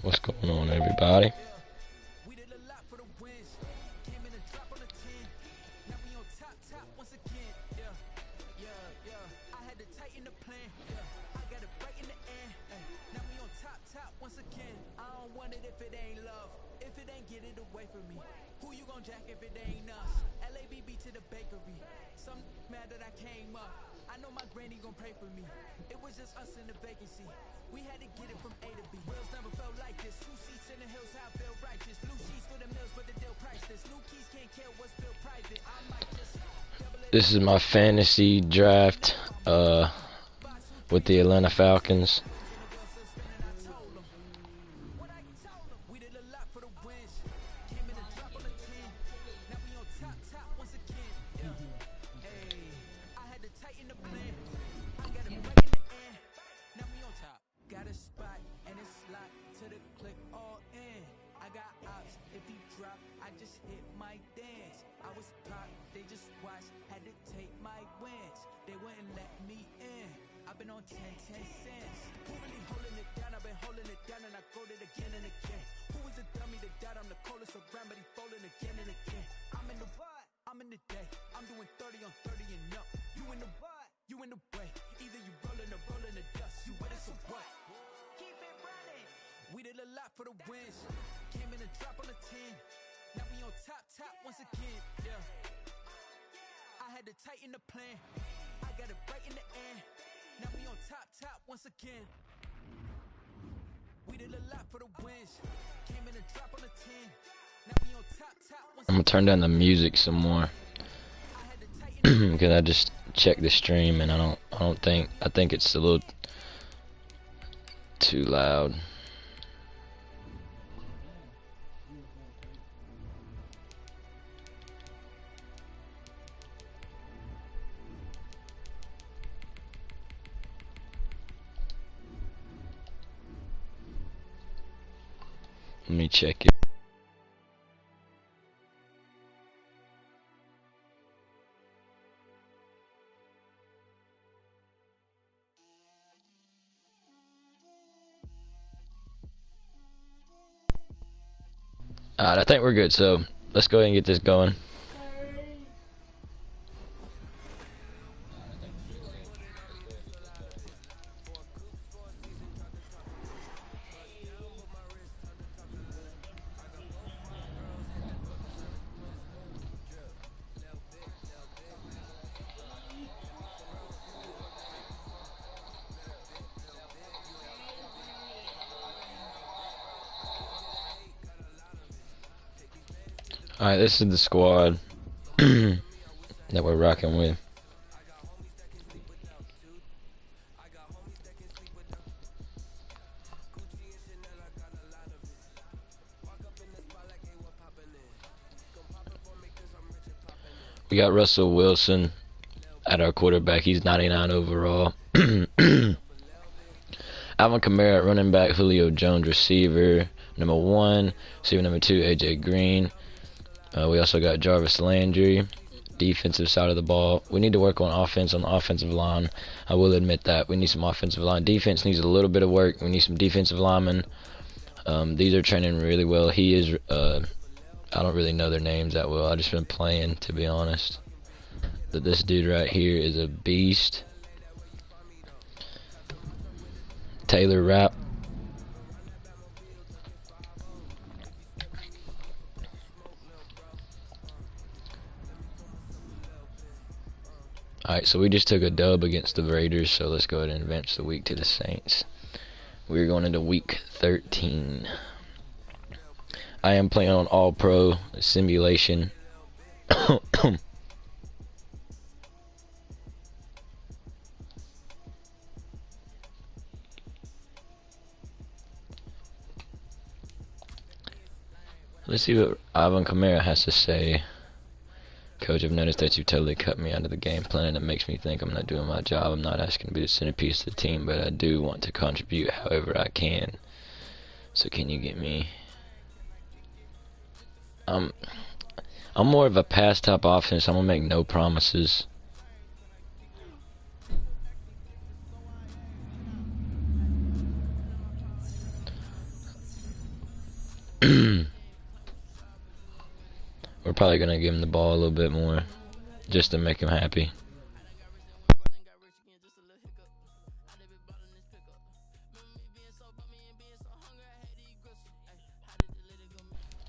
What's going on, everybody? This is my fantasy draft with the Atlanta Falcons. I'm gonna turn down the music some more because I just checked the stream and I think it's a little too loud. Let me check it. Alright, I think we're good, so let's go ahead and get this going. Alright, this is the squad that we're rocking with. We got Russell Wilson at our quarterback. He's 99 overall. Alvin Kamara at running back. Julio Jones receiver number 1. Receiver number 2, AJ Green. We also got Jarvis Landry, defensive side of the ball. We need to work on offense on the offensive line. I will admit that. We need some offensive line. Defense needs a little bit of work. We need some defensive linemen. These are training really well. He is, I don't really know their names that well. I just been playing, to be honest. But this dude right here is a beast. Taylor Rapp. Alright, so we just took a dub against the Raiders, so let's go ahead and advance the week to the Saints. We're going into week 13. I am playing on All-Pro simulation. Let's see what Alvin Kamara has to say. Coach, I've noticed that you totally cut me out of the game plan, and it makes me think I'm not doing my job. I'm not asking to be the centerpiece of the team, but I do want to contribute however I can. So can you get me? I'm more of a pass type offense. I'm gonna make no promises. We're probably gonna give him the ball a little bit more, just to make him happy.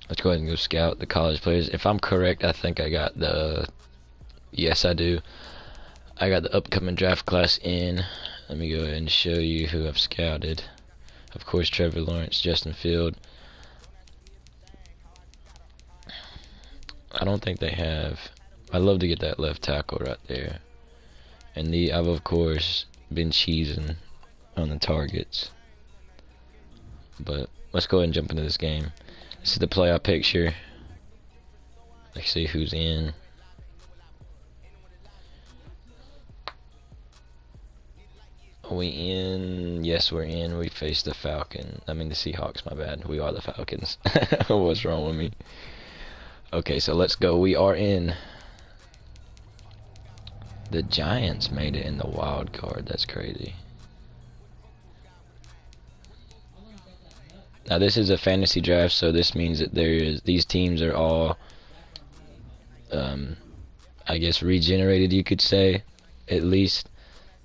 Let's go ahead and go scout the college players. If I'm correct, I think I got the... Yes, I do. I got the upcoming draft class in. Let me go ahead and show you who I've scouted. Of course, Trevor Lawrence, Justin Field. I don't think they have... I'd love to get that left tackle right there. And I've, of course, been cheesing on the targets. But let's go ahead and jump into this game. This is the playoff picture. Let's see who's in. Are we in? Yes, we're in. We face the Falcons. I mean the Seahawks, my bad. We are the Falcons. What's wrong with me? Okay, so let's go. We are in. The Giants made it in the wild card. That's crazy. Now this is a fantasy draft, so this means that these teams are all, I guess, regenerated, you could say, at least.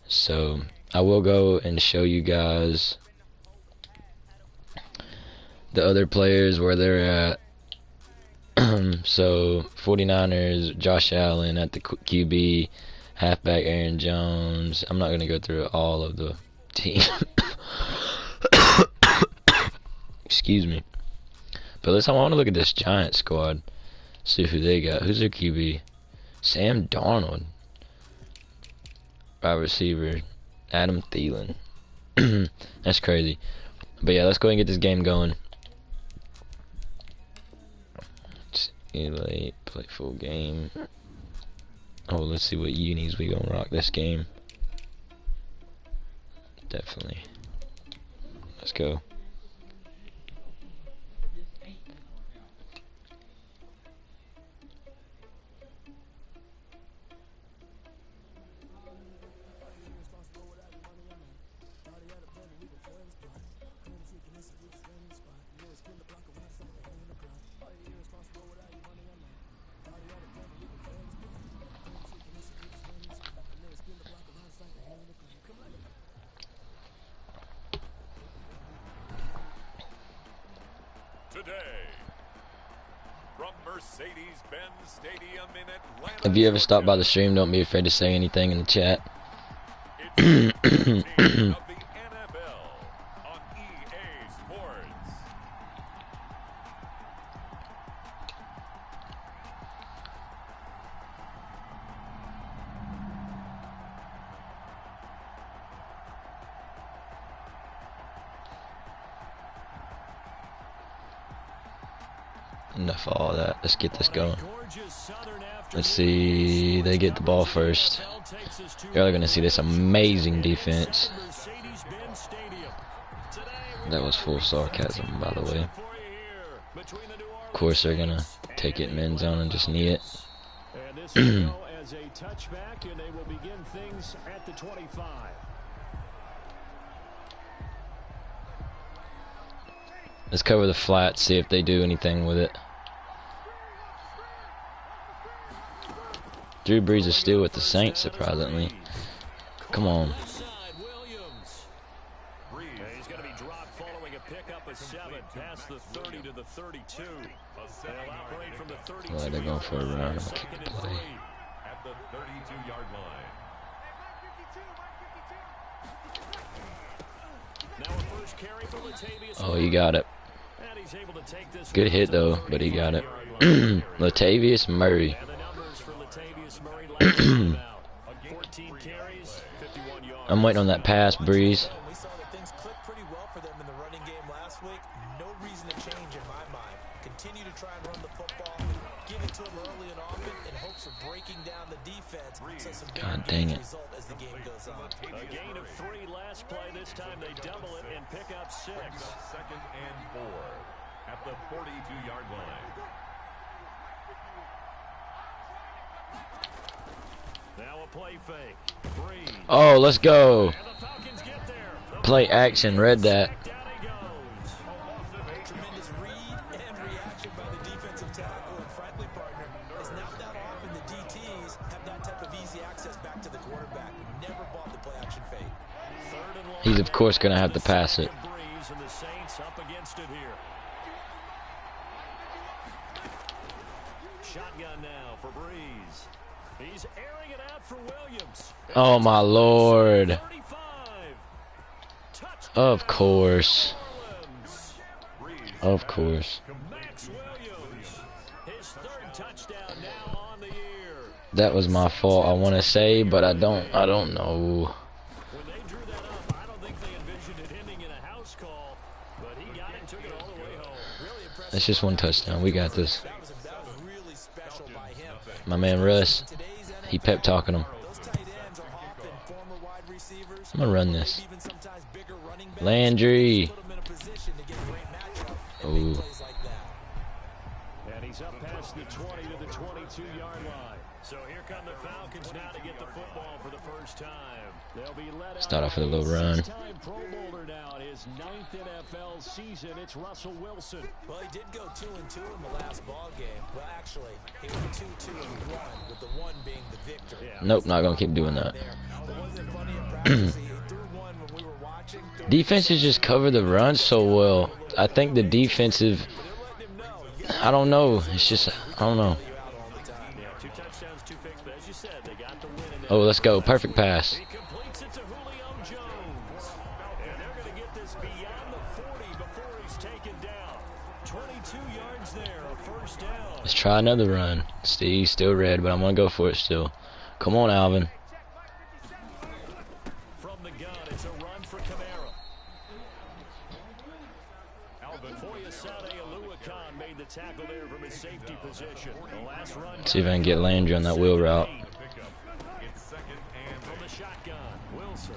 So I will go and show you guys the other players where they're at. So 49ers, Josh Allen at the QB, halfback Aaron Jones. I'm not gonna go through all of the teams. Excuse me. But I want to look at this Giant squad. See who they got. Who's their QB? Sam Darnold. Wide receiver. Adam Thielen. That's crazy. But yeah, let's go ahead and get this game going. Late, play full game. Oh, let's see what unis we gonna rock this game. Definitely. Let's go. If you ever stop by the stream, don't be afraid to say anything in the chat. Enough of all that. Let's get this going. Let's see. They get the ball first. You're going to see this amazing defense. That was full sarcasm, by the way. Of course, they're going to take it in end zone and just knee it. Let's cover the flat, see if they do anything with it. Drew Brees is still with the Saints, surprisingly. Come on. He's going to be dropped following a pickup of 7 past the 30 to the 32. They'll operate from the 32. Well, they're going for a run. I'll kick the play. At the 32-yard line. Now a first carry for Latavius. Oh, he got it. Good hit though, but he got it. Latavius Murray. I'm waiting on that pass, Breeze. We saw that things clicked pretty well for them in the running game last week. No reason to change in my mind. Continue to try and run the football, give it to them early and often in hopes of breaking down the defense. So some God dang it. result as the game goes on. A gain of 3 last play. This time they double it and pick up 6. Second and 4 at the 42-yard line. Now a play fake. Breeze. Oh, let's go. Play action, read that. Tremendous read He's of course gonna have to pass it. Shotgun now for Breeze. He's airing it out for Williams. Oh my lord. Of course. Of course. That was my fault, I want to say, but I don't know. When they drew that up, I don't think they envisioned it ending in a house call, but he got it, took it all the way home. Really impressive. That's just one touchdown. We got this. That was really special by him. My man Russ, he pep talking him. Those tight ends are often former wide receivers. I'm gonna run this. Even sometimes bigger running backs. Landry. Put him in a position to get a great matchup and Ooh. make plays like that. And he's up past the 20 to the 22-yard line. So here come the Falcons now to get the football for the first time. They'll be led Start out off with a little run. six-time Pro Bowler now in his 9th NFL season. It's Russell Wilson. Well, he did go 2-2 in the last ball game. Well, actually, he went 2-2-1, with the one being the victor. Nope, not gonna keep doing that. But wasn't it funny in practice? He threw one when we were watching. Defenses just cover the run so well. I think the defensive, I don't know. It's just, I don't know. Yeah, 2 touchdowns, 2 picks, but as you said, they got the win. Oh, let's go. Perfect pass. He completes it to Julio Jones. And they're going to get this beyond the 40 before he's taken down. 22 yards there, a first down. Let's try another run. He's still red, but I'm gonna go for it still. Come on, Alvin. From the gun, it's a run for Kamara. Foyesade Aluakan made the tackle there from his safety position. The last run. See if I can get Landry on that wheel route. From the shotgun, Wilson.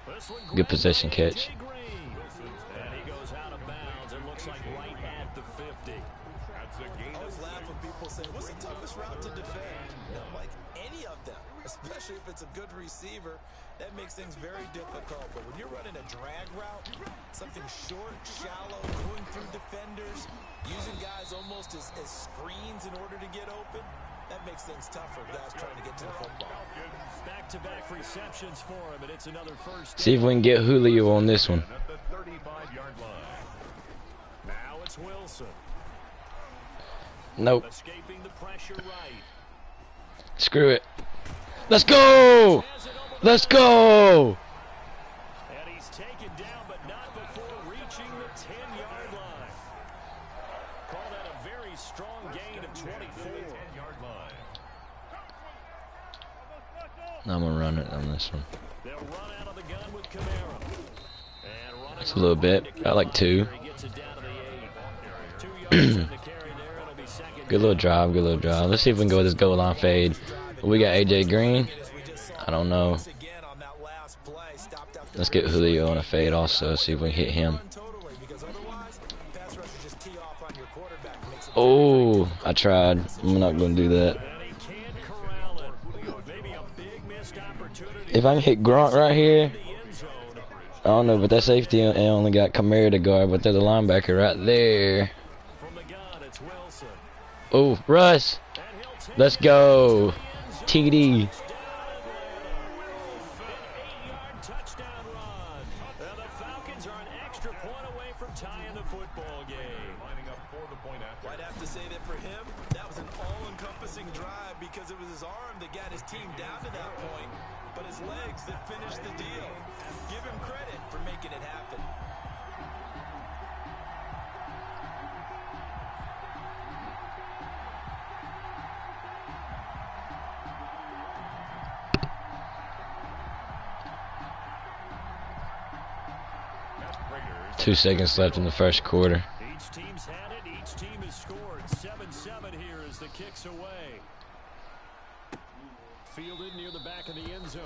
This one Good possession catch. and he goes out of bounds. It looks like right at the 50. I always laugh when people say, what's the toughest route to defend? You know, like any of them, especially if it's a good receiver, that makes things very difficult. But when you're running a drag route, something short, shallow, going through defenders, using guys almost as screens in order to get open, that makes things tough for guys trying to get to the football. Back-to-back receptions for him, and it's another first. See if we can get Julio on this one. At the 35-yard line. Now it's Wilson. Nope. Escaping the pressure right. Screw it. Let's go! Let's go! And he's taken down, but not before reaching the 10-yard line. Call that a very strong gain of 24. 10-yard line. I'm gonna run it on this one. They'll run out of the gun with Kamara. And running It's a little bit. Got like 2. he gets it down to the 8. 2 yards in the carry there. It'll be second. Good little drive, good little drive. Let's see if we can go with this goal line fade. We got AJ Green. I don't know. Let's get Julio on a fade also, see if we can hit him. Oh, I tried. I'm not going to do that. If I can hit Gronk right here, I don't know, but that safety only got Kamara to guard, but there's a linebacker right there. Oh, Russ. Let's go. TD. Touchdown run. And the Falcons are an extra point away from tying the football game. Lining up for the point after. I'd have to say that for him, that was an all-encompassing drive because it was his arm that got his team down to that point, but his legs that finished the deal. Give him credit for making it happen. Raiders. 2 seconds left in the first quarter. Each team's had it. Each team has scored. 7-7 here as the kick's away. Fielded near the back of the end zone.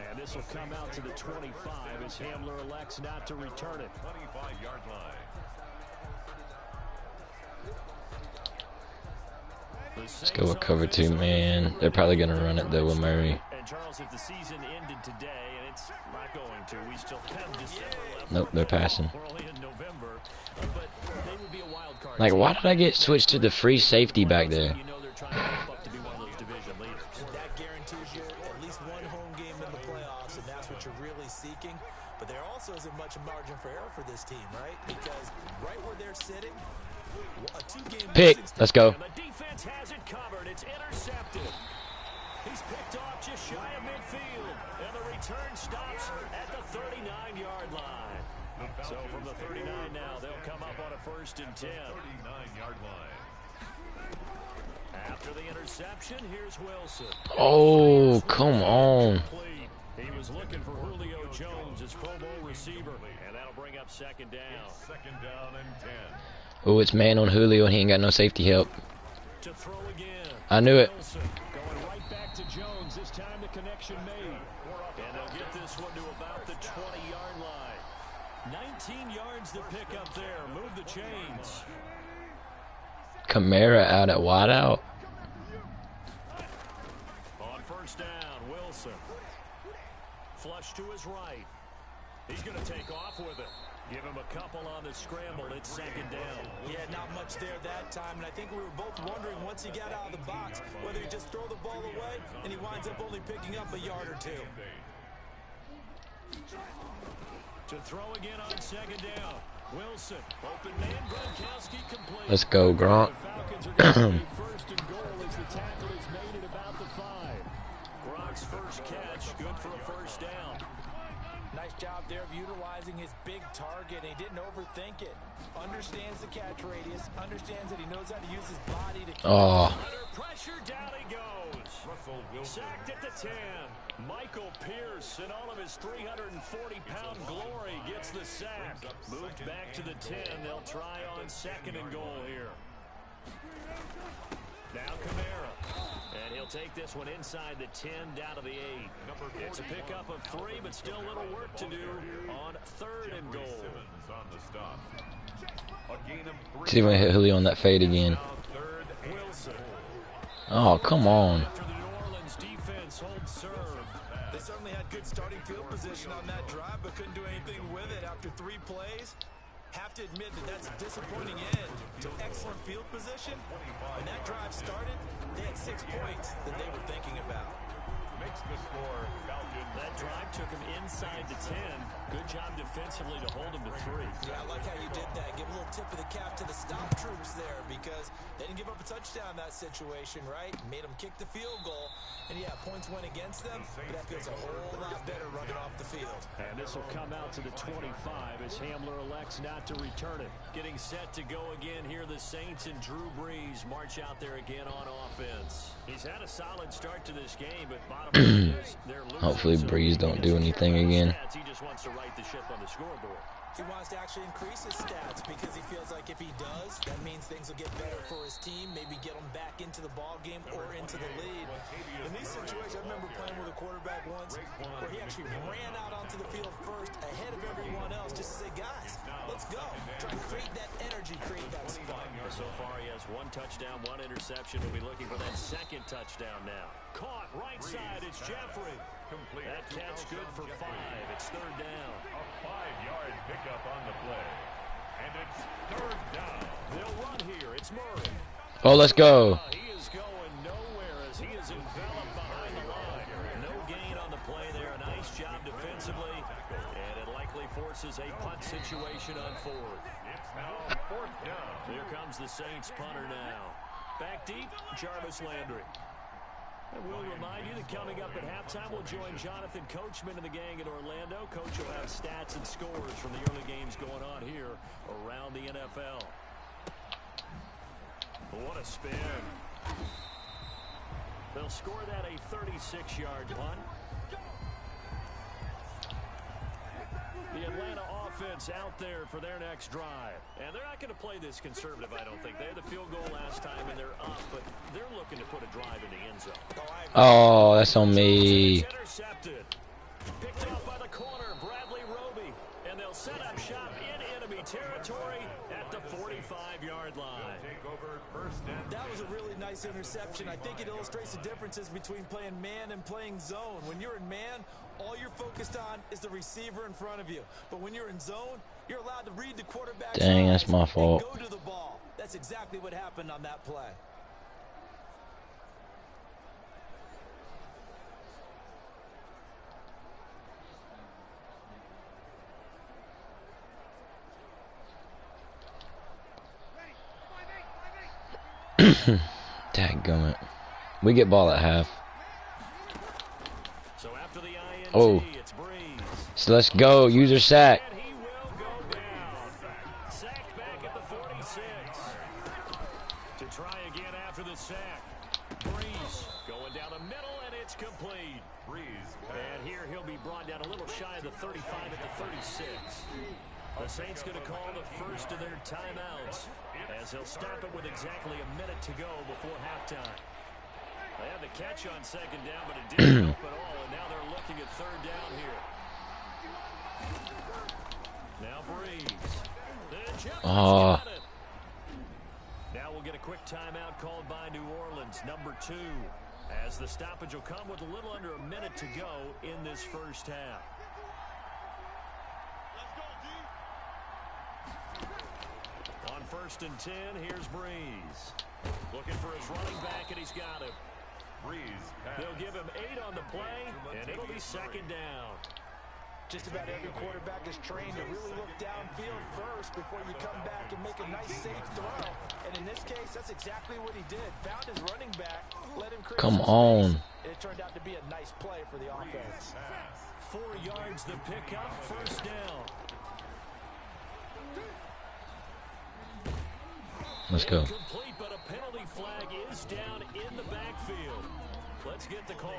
And this will come out to the 25 as Hamler elects not to return it. 25-yard line. Let's go with cover 2, man. They're probably going to run it, though, with Murray. And Charles, if the season ended today, and it's not going to, we still have December left. Nope, they're passing. We're only in November, but they would be a wild card. Like, why did I get switched to the free safety back there? You know they're trying to move up to be one of those division leaders. That guarantees you at least one home game in the playoffs, and that's what you're really for this team, right? Because right where they're sitting, a two-game Pick. losing streak. Let's go. And the defense has it covered. It's intercepted. He's picked off just shy of midfield. And the return stops at the 39-yard line. So from the 39 now, they'll come up on a 1st and 10. 39-yard line. After the interception, here's Wilson. Oh, come on. He was looking for Julio Jones, his Pro Bowl receiver, and that'll bring up 2nd down. 2nd down and 10. Oh, it's man on Julio, and he ain't got no safety help. To throw again. I knew it. Wilson going right back to Jones. This time the connection made. And they'll get this one to about the 20-yard line. 19 yards to pick up there. Move the chains. Kamara out at wideout. On 1st down, Wilson. Flush to his right. He's going to take off with it. Give him a couple on the scramble. It's 2nd down. Yeah, not much there that time. And I think we were both wondering once he got out of the box whether he just throw the ball away and he winds up only picking up a yard or 2. To throw again on 2nd down. Wilson, open man, Gronkowski complete. Let's go, Gronk. The Falcons are going to be 1st and goal as the tackle is made at about the 5. Gronk's first catch, good for a 1st down. Nice job there of utilizing his big target. He didn't overthink it. Understands the catch radius. Understands that he knows how to use his body to keep Oh. Under pressure, down he goes. Sacked at the 10. Michael Pierce, in all of his 340-pound glory, gets the sack. Moved back to the 10. They'll try on 2nd and goal here. Now Kamara. And he'll take this one inside the 10, down to the 8. It's a pickup of 3, but still a little work to do on 3rd and goal. See if we can hit Julio on that fade again. Wilson. Oh, come on. After the New Orleans defense holds serve. They certainly had good starting field position on that drive, but couldn't do anything with it after 3 plays. Have to admit that that's a disappointing end to excellent field position. When that drive started, they had 6 points that they were thinking about. Makes the score, Falcons. That drive took him inside the 10. Good job defensively to hold him to 3. Yeah, I like how you did that. Give a little tip of the cap to the stop troops there because they didn't give up a touchdown in that situation, right? Made them kick the field goal. And yeah, points went against them, but that feels a whole lot better running off the field. And this will come out to the 25 as Hamler elects not to return it. Getting set to go again here, the Saints and Drew Brees march out there again on offense. He's had a solid start to this game, but bottom line is they're losing. Hopefully Breeze don't do anything again. He just wants to right the ship on the scoreboard. He wants to actually increase his stats because he feels like if he does, that means things will get better for his team, maybe get him back into the ball game or into the lead. In these situations, I remember playing with a quarterback once where he actually ran out onto the field first ahead of everyone else just to say, guys, let's go. Try and create that energy, create that spark. So far, he has 1 touchdown, 1 interception. We'll be looking for that 2nd touchdown now. Caught right side, it's Jeffrey. That catch good for 5. It's 3rd down. A 5-yard pickup on the play. And it's 3rd down. They'll run here. It's Murray. Oh, let's go. He is going nowhere as he is enveloped behind the line. No gain on the play there. A nice job defensively. And it likely forces a punt situation on 4th. It's now 4th down. Here comes the Saints punter now. Back deep, Jarvis Landry. And we'll remind you that coming up at halftime, we'll join Jonathan Coachman and the gang in Orlando. Coach will have stats and scores from the early games going on here around the NFL. What a spin. They'll score that a 36-yard punt. The Atlanta offense out there for their next drive. And they're not going to play this conservative, I don't think. They had the field goal last time, and they're up, but they're looking to put a drive in the end zone. Oh, that's on me. It's intercepted. Picked off by the corner, Bradley Roby. And they'll set up shop in enemy territory at the 45-yard line. Take over 1st and That was a really nice interception. I think it illustrates the differences between playing man and playing zone. When you're in man, all you're focused on is the receiver in front of you. But when you're in zone, you're allowed to read the quarterback's Dang, that's eyes my and fault. go to the ball. That's exactly what happened on that play. Dadgummit. We get ball at half. So after the INT, Oh. it's Breeze. So let's go. User sack. And he will go down. Sacked back at the 46. To try again after the sack. Breeze going down the middle, and it's complete. Breeze. And here he'll be brought down a little shy of the 35 at the 36. The Saints going to call the first of their timeouts, as they'll stop it with exactly a minute to go before halftime. They had the catch on second down, but it didn't help at all, and now they're looking at third down here. Now Breeze. Oh. Now we'll get a quick timeout called by New Orleans, number 2, as the stoppage will come with a little under a minute to go in this first half. On 1st and 10, here's Breeze. Looking for his running back, and he's got him. Breeze. They'll give him 8 on the play, and it'll be second down. Just about every quarterback is trained to really look downfield first before you come back and make a nice, safe throw. And in this case, that's exactly what he did. Found his running back, let him create Come some on. space, and it turned out to be a nice play for the offense. 4 yards the pickup, first down. Let's go. Incomplete, but a penalty flag is down in the backfield. Let's get the call.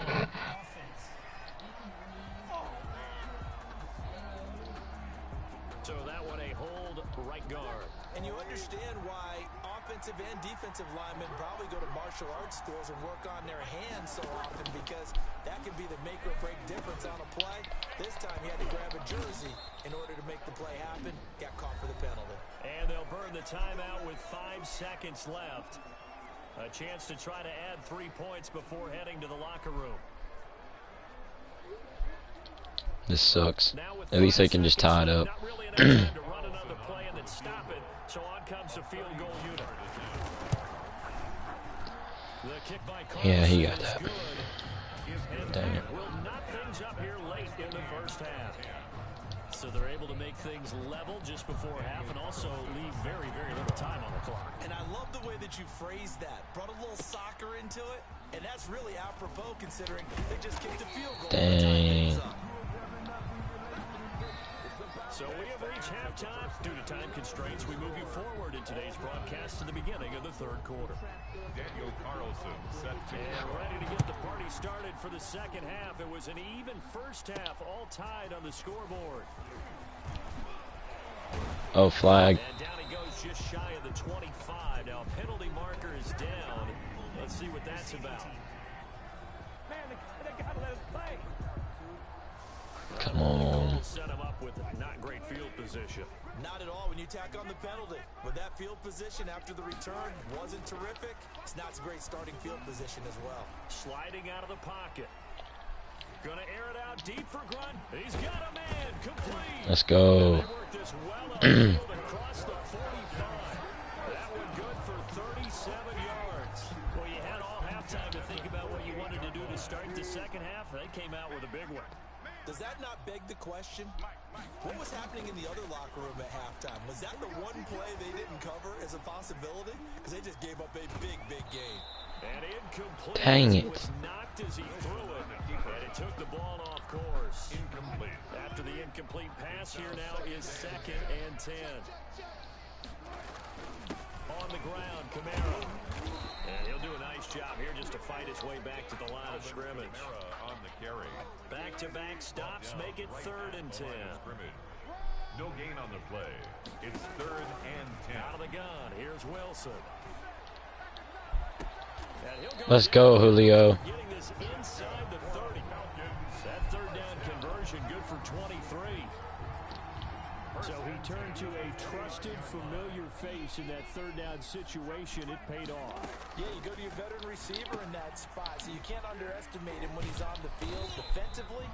So that one a hold right guard. And you understand why offensive and defensive linemen probably go to martial arts schools and work on their hands so often, because that can be the make or break difference on a play. This time he had to grab a jersey in order to make the play happen. Got caught for the penalty. And they'll burn the timeout with 5 seconds left. A chance to try to add 3 points before heading to the locker room. This sucks. At least they can just tie it up. Not really enough time to run another play and then stop it. So on comes the field goal unit. The kick by Carlson. Yeah, he got is that. good. And Dang it. will knock things up here late in the first half. So they're able to make things level just before half and also leave very, very little time on the clock. And I love the way that you phrased that. Brought a little soccer into it, and that's really apropos considering they just kicked a field goal. Dang. So we have reached halftime. Due to time constraints, we move you forward in today's broadcast to the beginning of the third quarter. Daniel Carlson set to And ready to get the party started for the second half. It was an even first half, all tied on the scoreboard. Oh, flag. And down he goes just shy of the 25. Now a penalty marker is down. Let's see what that's about. Man, they gotta let him play. Come on. Set him up with not great field position. Not at all when you tack on the penalty. With that field position after the return wasn't terrific, it's not a great starting field position as well. Sliding out of the pocket. Gonna air it out deep for Grunt. He's got a man. Complete. Let's go. They worked this well outfield across the 45. That one good for 37 yards. Well, you had all halftime to think about what you wanted to do to start the second half. They came out with a big one. Does that not beg the question? What was happening in the other locker room at halftime? Was that the one play they didn't cover as a possibility? Because they just gave up a big, big gain. And incomplete. Dang He it. was knocked as he threw it, and it took the ball off course. incomplete. After the incomplete pass, here now is 2nd and 10. On the ground, Kamara. And he'll do a nice job here just to fight his way back to the line of scrimmage. Kamara on the carry. Back-to-back stops make it 3rd and 10. Scrimmage. No gain on the play. It's 3rd and 10. Out of the gun, here's Wilson. And he'll Let's go, Julio. Getting this inside the 30. That third down conversion good for 23. So he turned to a trusted, familiar face in that third down situation. It paid off. Yeah, you go to your veteran receiver in that spot, so you can't underestimate him when he's on the field defensively.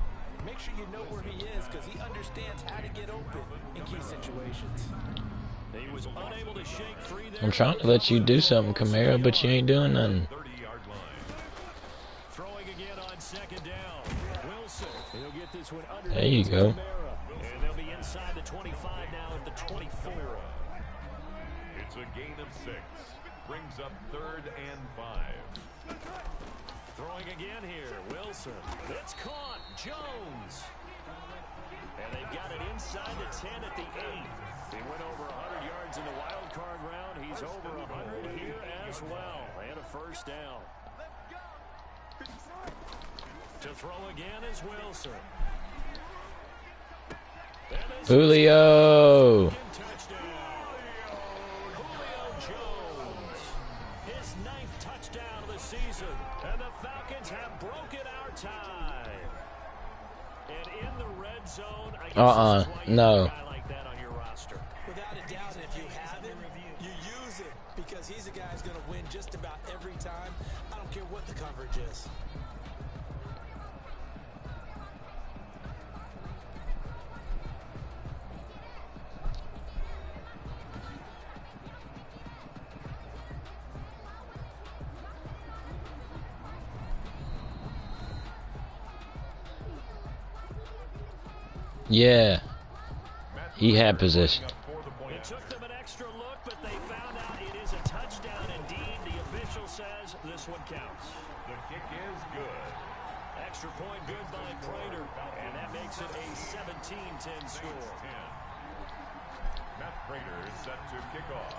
Make sure you know where he is because he understands how to get open in key situations. He was unable to shake free there. I'm trying to let you do something, Kamara, but you ain't doing nothing. 30-yard line. Throwing again on 2nd down. Wilson. He'll get this one under. There you go. And they'll be inside the 25 now at the 24. It's a gain of 6. Brings up 3rd and 5. Throwing again here, Wilson. It's caught, Jones. And they've got it inside the 10 at the 8. He went over 100 yards in the wild card round. He's over 100 here as well. And a first down. To throw again is Wilson. Julio. Julio Jones. His 9th touchdown of the season. And the Falcons have broken our tie. And in the red zone, I guess no. a guy like that on your roster. Without a doubt, and if you have him, you use it because he's a guy who's going to win just about every time. I don't care what the coverage is. Yeah. He had position. It took them an extra look, but they found out it is a touchdown indeed. The official says this one counts. The kick is good. Extra point good by Prater, and that makes it a 17-10 score. Matt Prater is set to kick off.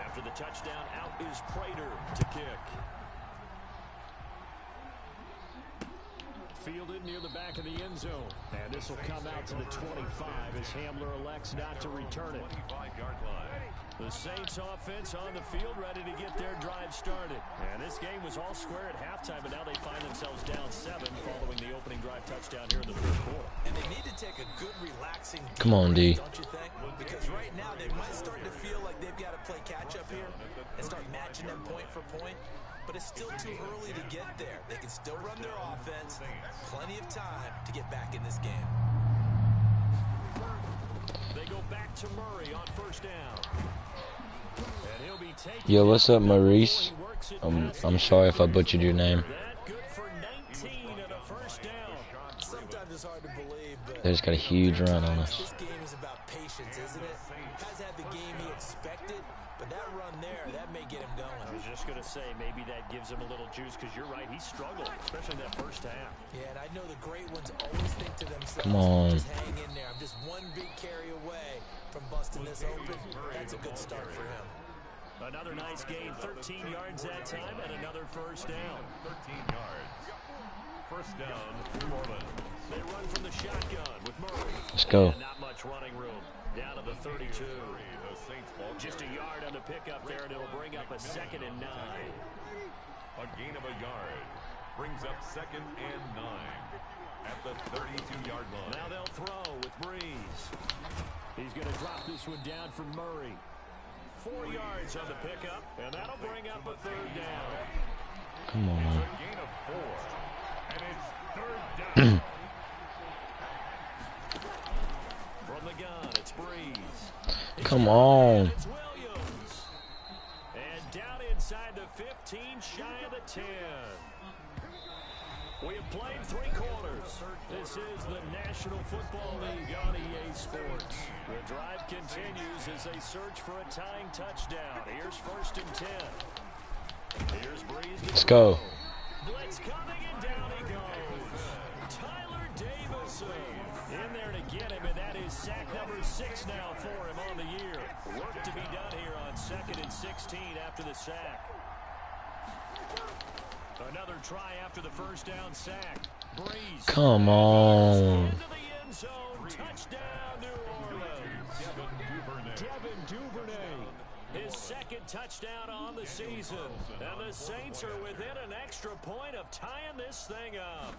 After the touchdown, out is Prater to kick. Fielded near the back of the end zone. And this will come out to the 25 as Hamler elects not to return it. 25-yard line. The Saints offense on the field ready to get their drive started. And this game was all square at halftime, but now they find themselves down 7 following the opening drive touchdown here in the third quarter. And they need to take a good, relaxing Come on, D. don't you think? Because right now they might start to feel like they've got to play catch-up here and start matching them point for point. But it's still too early to get there. They can still run their offense. Plenty of time to get back in this game. They go back to Murray on first down. And he'll be taking Yo, what's up, Maurice? I'm sorry if I butchered your name. that good for 19 and a first down. Sometimes it's hard to believe, but They just got a huge run on us. this game is about patience, isn't it? Has had the game he expected, but that run there, that may get him going. I was just going to say, maybe that gives him a little juice, because you're right, he struggled, especially in that first half. Yeah, and I know the great ones always think to themselves, Come on. just hang in there. I'm just one big carry away from busting this open. That's a good start for him. Another nice gain, 13 yards that time, and another first down. 13 yards. First down, New Orleans. They run from the shotgun with Murray. Let's go. And not much running room. Down to the 32. The Saints ball Just a yard on the pickup there, and it'll bring up a 2nd and 9. A gain of a yard. Brings up 2nd and 9. At the 32-yard line. Now they'll throw with Breeze. He's going to drop this one down for Murray. 4 yards on the pickup, and that'll bring up a 3rd down. Come on. A gain of 4. And it's 3rd down. From the gun, it's Breeze. Come on. It's Williams. And down inside the 15, shy of the 10. We have played 3 quarters. This is the National Football League on EA Sports. The drive continues as they search for a tying touchdown. Here's 1st and 10. Here's Breeze. Let's go. Blitz coming, and down he goes. Tyler Davison in there to get him, and that is sack number 6 now for him on the year. Work to be done here on 2nd and 16 after the sack. Another try after the first down sack. Breeze. Come on. Into the end zone. Touchdown, New Orleans. Devin Duvernay. His 2nd touchdown on the season. And the Saints are within an extra point of tying this thing up.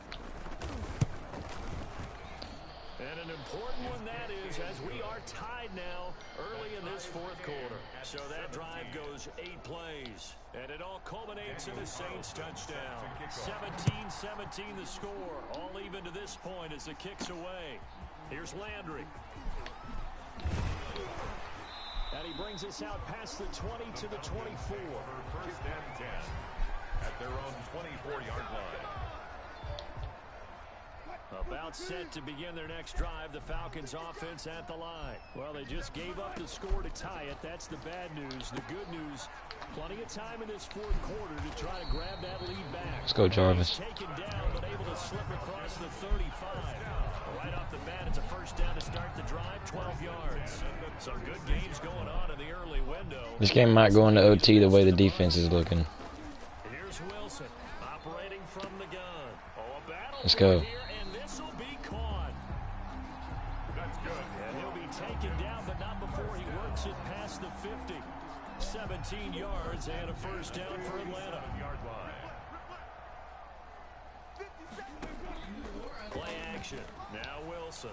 And an important one that is, as we are tied now early in this 4th quarter. So that drive goes 8 plays. And it all culminates in the Saints touchdown. 17-17 the score. All even to this point as the kick's away. Here's Landry. And he brings us out past the 20 to the 24. First and 10. At their own 24-yard line. About set to begin their next drive, the Falcons offense at the line. Well, they just gave up the score to tie it. That's the bad news. The good news, plenty of time in this fourth quarter to try to grab that lead back. Let's go, Jarvis. He's taken down, but able to slip across the 35. Right off the bat, it's a first down to start the drive, 12 yards. Some good games going on in the early window. This game might go into OT the way the defense is looking. Here's Wilson operating from the gun. Oh, a battle. Let's go. Taken down, but not before he works it past the 50. 17 yards and a first down for Atlanta. Play action. Now Wilson.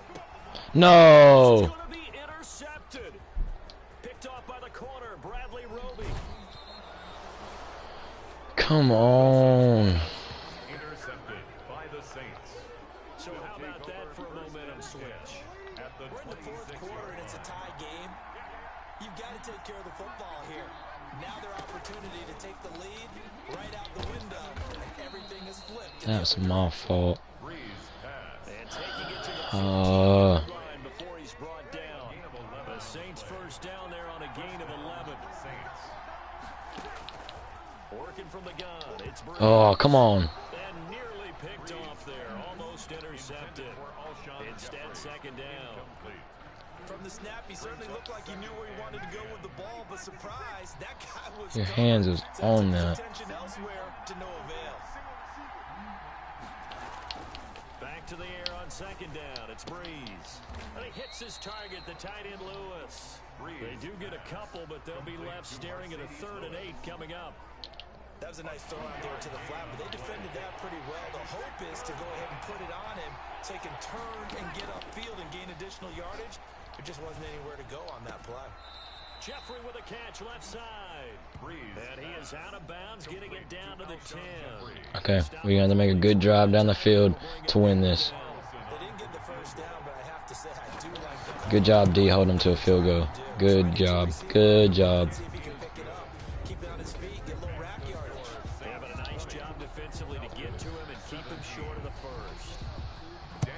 No. It's going to be intercepted. Picked off by the corner, Bradley Roby. Come on. Intercepted by the Saints. So how about that for a momentum switch? We're in the fourth quarter and it's a tie game. You've got to take care of the football here. Now their opportunity to take the lead right out the window, and everything is flipped. That's my fault. And taking it to the line before he's brought down. The Saints first down there on a gain of 11. Working from the gun. It's Oh, come on. and nearly picked off there. Almost intercepted. Instead, second down. From the snap, he certainly looked like he knew where he wanted to go with the ball, but surprise, that guy was Your gone. hands was So on took his that. attention elsewhere to no avail. Back to the air on second down. It's Breeze. And he hits his target, the tight end Lewis. They do get a couple, but they'll be left staring at a 3rd and 8 coming up. That was a nice throw out there to the flat, but they defended that pretty well. The hope is to go ahead and put it on him so he can turn and get upfield and gain additional yardage. There just wasn't anywhere to go on that play. Jeffrey with a catch left side. And he is out of bounds, getting it down to the 10. Okay, we got to make a good drive down the field to win this. They didn't get the first down, but I have to say I do like the Good job, D, holding him to a field goal. Good job. Good job. see if he can pick it up, keep it on his feet, get a little rack yardage. Having a nice job defensively to get to him and keep him short of the first.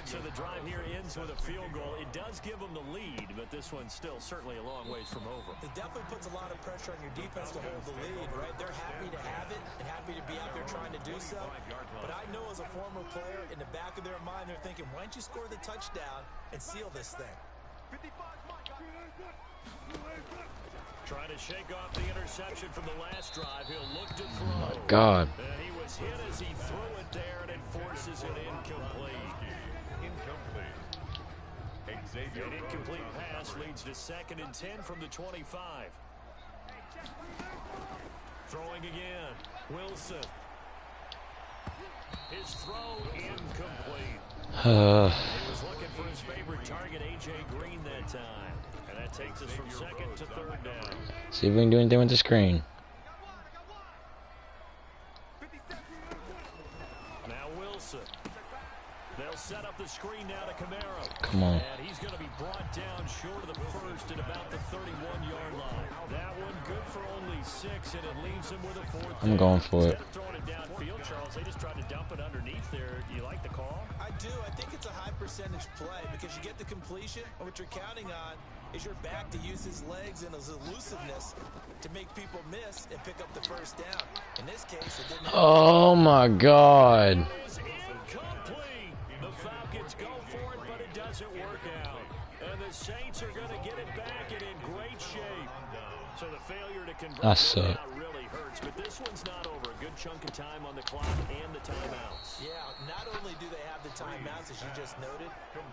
So the drive here ends with a field goal. It does give them the lead, but this one's still certainly a long ways from over. It definitely puts a lot of pressure on your defense to hold the lead, right? They're happy to have it and happy to be out there trying to do so. But I know as a former player, in the back of their mind, they're thinking, why don't you score the touchdown and seal this thing? Trying to shake off the interception from the last drive. He'll look to throw. Oh, my God. And he was hit as he threw it there, and it forces it incomplete. An incomplete pass leads to 2nd and 10 from the 25. Throwing again. Wilson. His throw incomplete. He was looking for his favorite target, A.J. Green, that time. And that takes us from 2nd to 3rd down. See if we can do anything with the screen. Now Wilson. They'll set up the screen now to Camaro. Come on. And he's going to be brought down short of the first at about the 31-yard line. That one good for only 6, and it leaves him with a 4th I'm going for it. Instead of throwing it downfield, Charles, they just tried to dump it underneath there. Do you like the call? I do. I think it's a high percentage play because you get the completion, and what you're counting on is your back to use his legs and his elusiveness to make people miss and pick up the first down. In this case, it didn't happen. Oh, my God. It is incomplete. The Falcons go for it, but it doesn't work out. And the Saints are going to get it back and in great shape. So the failure to convert suck. out really hurts, but this one's not over. A good chunk of time on the clock and the timeouts. Yeah, not only do they have the timeouts, as you just noted,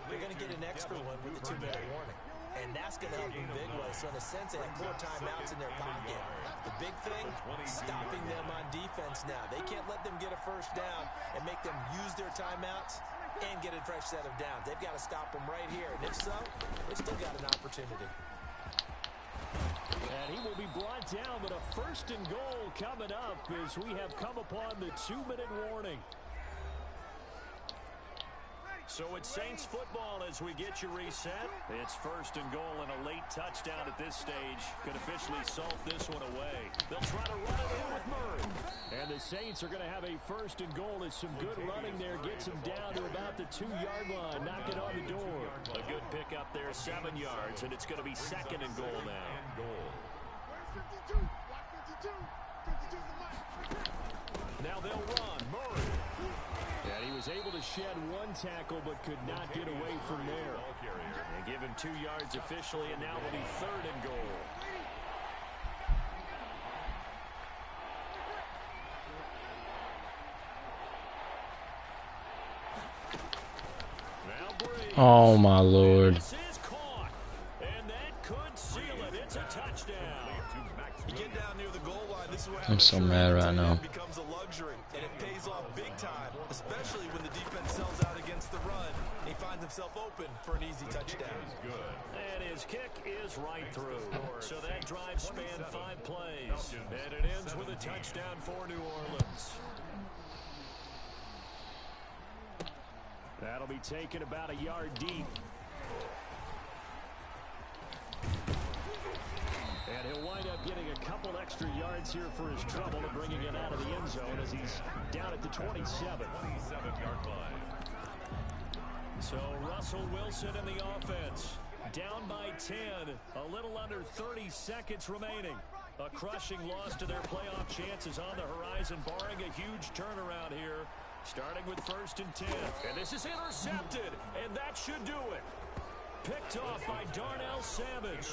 they're going to get an extra one with the 2-minute warning. And that's going to help them big way. So in a sense, they have 4 timeouts in their pocket. The big thing, stopping them on defense now. They can't let them get a first down and make them use their timeouts and get a fresh set of downs. They've got to stop them right here. And if so, they've still got an opportunity. And he will be brought down, but a 1st and goal coming up as we have come upon the 2-minute warning. So it's Saints football as we get you reset. It's 1st and goal and a late touchdown at this stage could officially salt this one away. They'll try to run it in with Murray. And the Saints are going to have a 1st and goal. It's some good running there. Gets them down to about the 2-yard line. Knock it on the door. A good pickup there, 7 yards. And it's going to be 2nd and goal now. Now they'll run. Murray. And he was able to shed 1 tackle but could not get away from there. And give him 2 yards officially, and now it'll be 3rd and goal. Oh my Lord. This is caught, and that could seal it. It's a touchdown. You get down near the goal line, this is what I'm so mad right now. becomes a luxury, and it pays off big time, especially when the defense sells out against the run. And he finds himself open for an easy touchdown. And his kick is right through. So that drive spanned 5 plays, and it ends with a touchdown for New Orleans. That'll be taken about a yard deep. And he'll wind up getting a couple extra yards here for his trouble and bringing it out of the end zone as he's down at the 27. 27-yard line. So Russell Wilson in the offense. Down by 10. A little under 30 seconds remaining. A crushing loss to their playoff chances on the horizon, barring a huge turnaround here. Starting with 1st and 10. And this is intercepted. And that should do it. Picked off by Darnell Savage.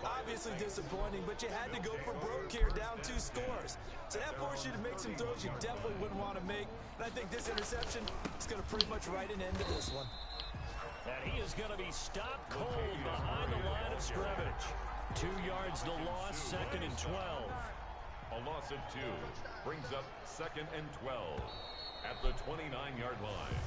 Obviously disappointing, but you had to go for broke here, down 2 scores. So that forced you to make some throws you definitely wouldn't want to make. And I think this interception is going to pretty much write an end to this one. And he is going to be stopped cold behind the line of scrimmage. 2 yards the loss, 2nd and 12. A loss of 2 brings up 2nd and 12 at the 29-yard line.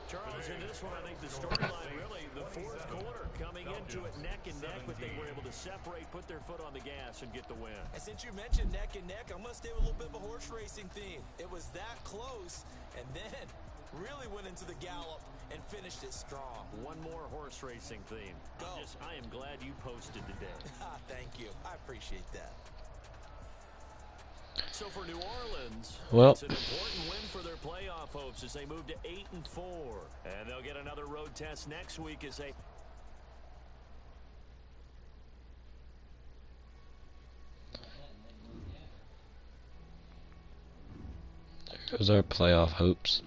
Charles, in this one, I think the storyline really, the 4th quarter, coming into it neck and neck, but they were able to separate, put their foot on the gas, and get the win. And since you mentioned neck and neck, I'm going to stay with a little bit of a horse racing theme. It was that close, and then really went into the gallop and finished it strong. One more horse racing theme. Go. I am glad you posted today. Thank you. I appreciate that. So for New Orleans, Well, it's an important win for their playoff hopes as they move to 8-4. And they'll get another road test next week as they... there's our playoff hopes.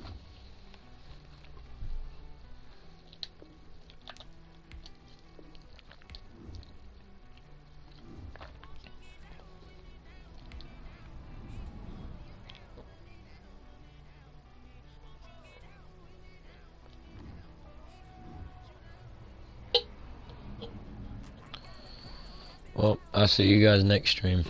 Well, I'll see you guys next stream.